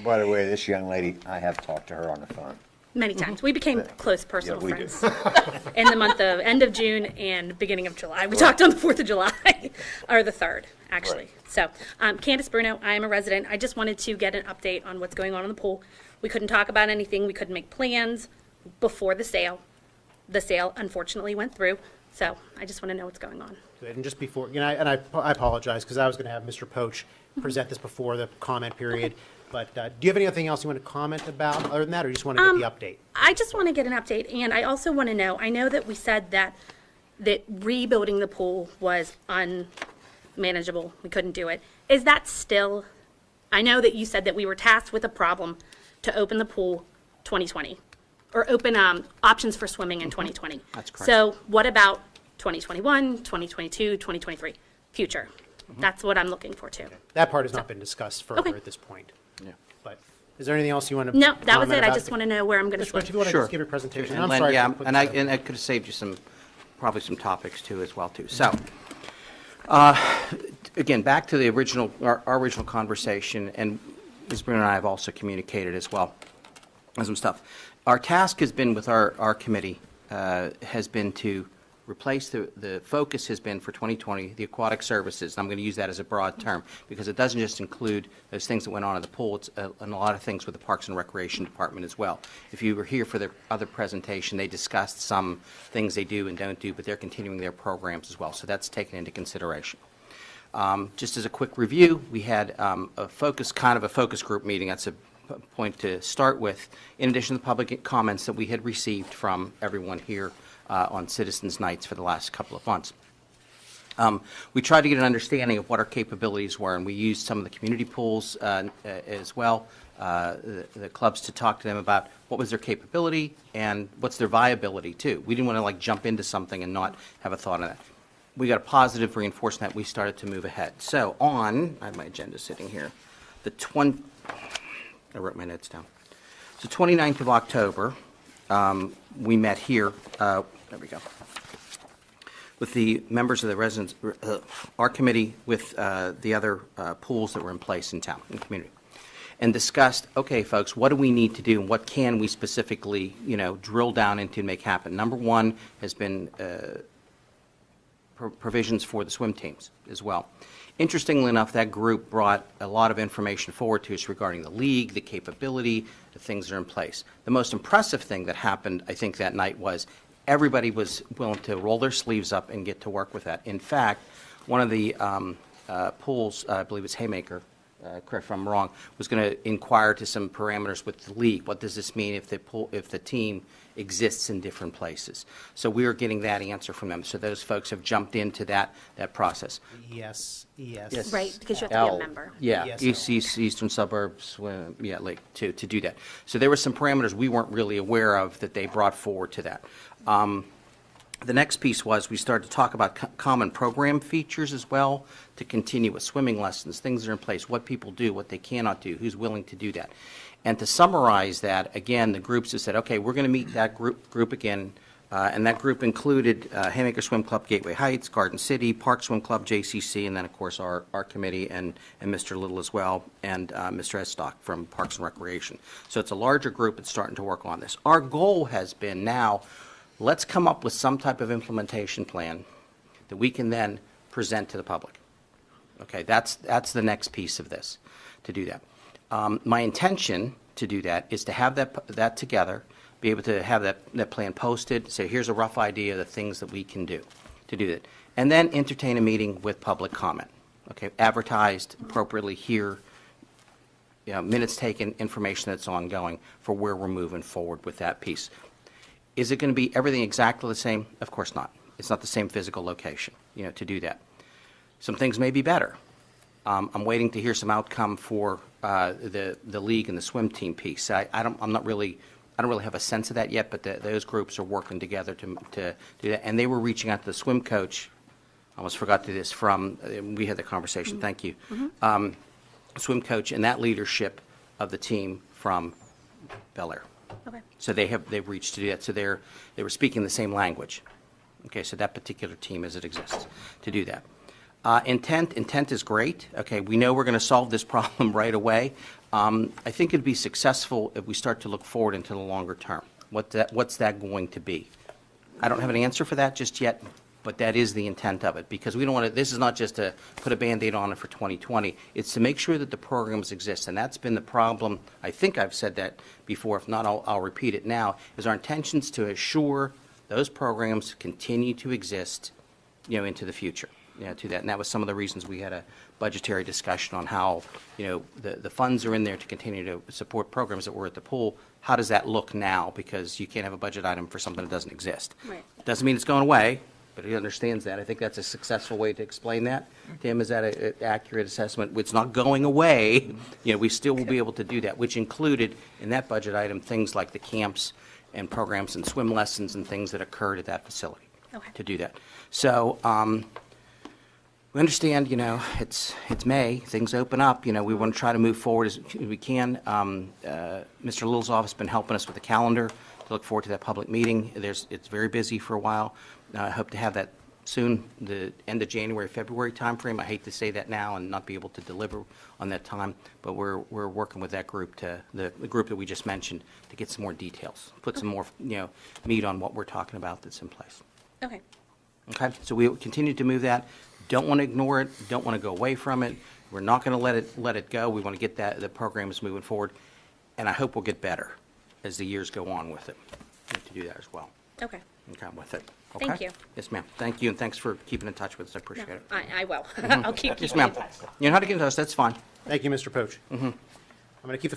By the way, this young lady, I have talked to her on the phone. Many times. We became close personal we do. friends in the month of end of June and beginning of July. We talked on the 4th of July, or the 3rd, actually. Right. So, Candace Bruno, I am a resident. I just wanted to get an update on what's going on in the pool. We couldn't talk about anything. We couldn't make plans before the sale. The sale, unfortunately, went through. So, I just want to know what's going on. Good. And just before, I apologize because I was going to have Mr. Poach present this before the comment period. Okay. But do you have anything else you want to comment about other than that, or you just want to get the update? I just want to get an update, and I also want to know, I know that we said that rebuilding the pool was unmanageable. We couldn't do it. Is that still, I know that you said that we were tasked with a problem to open the pool 2020, or open options for swimming in 2020. That's correct. So what about 2021, 2022, 2023, future? That's what I'm looking for, too. That part has not been discussed further Okay. at this point. Yeah. But is there anything else you want to No, that was comment it. I about? just want to know where I'm going to Mr. Poach, if swim. you want to Sure. just give your presentation. And I'm Len, sorry. yeah, for putting and that- I could have saved you probably some topics too as well too. So, again, back to the original, our original conversation, and Ms. Bruno and I have also communicated as well on some stuff. Our task has been with our committee, has been to replace the focus has been for 2020, the aquatic services. And I'm going to use that as a broad term because it doesn't just include those things that went on at the pool. It's and a lot of things with the Parks and Recreation Department as well. If you were here for their other presentation, they discussed some things they do and don't do, but they're continuing their programs as well. So that's taken into consideration. Just as a quick review, we had a focus group meeting. That's a point to start with, in addition to the public comments that we had received from everyone here on Citizens Nights for the last couple of months. We tried to get an understanding of what our capabilities were, and we used some of the community pools as well, the clubs, to talk to them about what was their capability and what's their viability too. We didn't want to jump into something and not have a thought on that. We got a positive reinforcement that we started to move ahead. So I have my agenda sitting here, I wrote my notes down. So 29th of October, we met here, there we go, with the members of the residents, our committee with the other pools that were in place in town, in the community, and discussed, okay, folks, what do we need to do and what can we specifically, drill down into and make happen? Number one has been provisions for the swim teams as well. Interestingly enough, that group brought a lot of information forward to us regarding the league, the capability, the things that are in place. The most impressive thing that happened, I think, that night was everybody was willing to roll their sleeves up and get to work with that. In fact, one of the pools, I believe it's Haymaker, correct if I'm wrong, was going to inquire to some parameters with the league. What does this mean if the team exists in different places? So we are getting that answer from them. So those folks have jumped into that process. Yes. Right, because you have to be a member. Yeah, Yes. eastern suburbs, like to do that. So there were some parameters we weren't really aware of that they brought forward to that. The next piece was we started to talk about common program features as well to continue with swimming lessons, things that are in place, what people do, what they cannot do, who's willing to do that. And to summarize that, again, the groups have said, okay, we're going to meet that group again, and that group included Haymaker Swim Club, Gateway Heights, Garden City, Park Swim Club, JCC, and then, of course, our committee and Mr. Little as well, and Mr. Estock from Parks and Recreation. So it's a larger group that's starting to work on this. Our goal has been now, let's come up with some type of implementation plan that we can then present to the public. Okay, that's the next piece of this, to do that. My intention to do that is to have that together, be able to have that plan posted, say here's a rough idea of the things that we can do to do that, and then entertain a meeting with public comment. Okay, advertised appropriately here, minutes taken, information that's ongoing for where we're moving forward with that piece. Is it going to be everything exactly the same? Of course not. It's not the same physical location, to do that. Some things may be better. I'm waiting to hear some outcome for the league and the swim team piece. I don't really have a sense of that yet, but those groups are working together to do that. And they were reaching out to the swim coach. I almost forgot to do this we had the conversation. Mm-hmm. Thank you. Mm-hmm. Swim coach and that leadership of the team from Bel Air. Okay. So they've reached to do that. So they were speaking the same language. Okay, so that particular team as it exists to do that. Intent is great. Okay, we know we're going to solve this problem right away. I think it'd be successful if we start to look forward into the longer term. What's that going to be? I don't have an answer for that just yet, but that is the intent of it, because we don't want to, this is not just to put a Band-Aid on it for 2020. It's to make sure that the programs exist, and that's been the problem. I think I've said that before. If not, I'll repeat it now, is our intentions to assure those programs continue to exist, into the future, to that. And that was some of the reasons we had a budgetary discussion on how, the funds are in there to continue to support programs that were at the pool. How does that look now? Because you can't have a budget item for something that doesn't exist. Right. Doesn't mean it's going away, but he understands that. I think that's a successful way to explain that. Tim, is that an accurate assessment? It's not going away. We still will be able to do that, which included in that budget item things like the camps and programs and swim lessons and things that occurred at that facility. Okay. To do that. So, we understand, it's May, things open up, we want to try to move forward as we can. Mr. Little's office has been helping us with the calendar to look forward to that public meeting. It's very busy for a while. I hope to have that soon, the end of January, February timeframe. I hate to say that now and not be able to deliver on that time, but we're working with that group the group that we just mentioned to get some more details, put some more, meat on what we're talking about that's in place. Okay. Okay, so we will continue to move that. Don't want to ignore it, don't want to go away from it. We're not going to let it go. We want to get the programs moving forward, and I hope we'll get better as the years go on with it, to do that as well. Okay. Okay, with it. Thank Okay? you. Yes, ma'am. Thank you, and thanks for keeping in touch with us. I No, appreciate it. I will. I'll keep Yes, keeping ma'am. in touch. You know how to get in touch, that's fine. Thank you, Mr. Poach. I'm going to keep the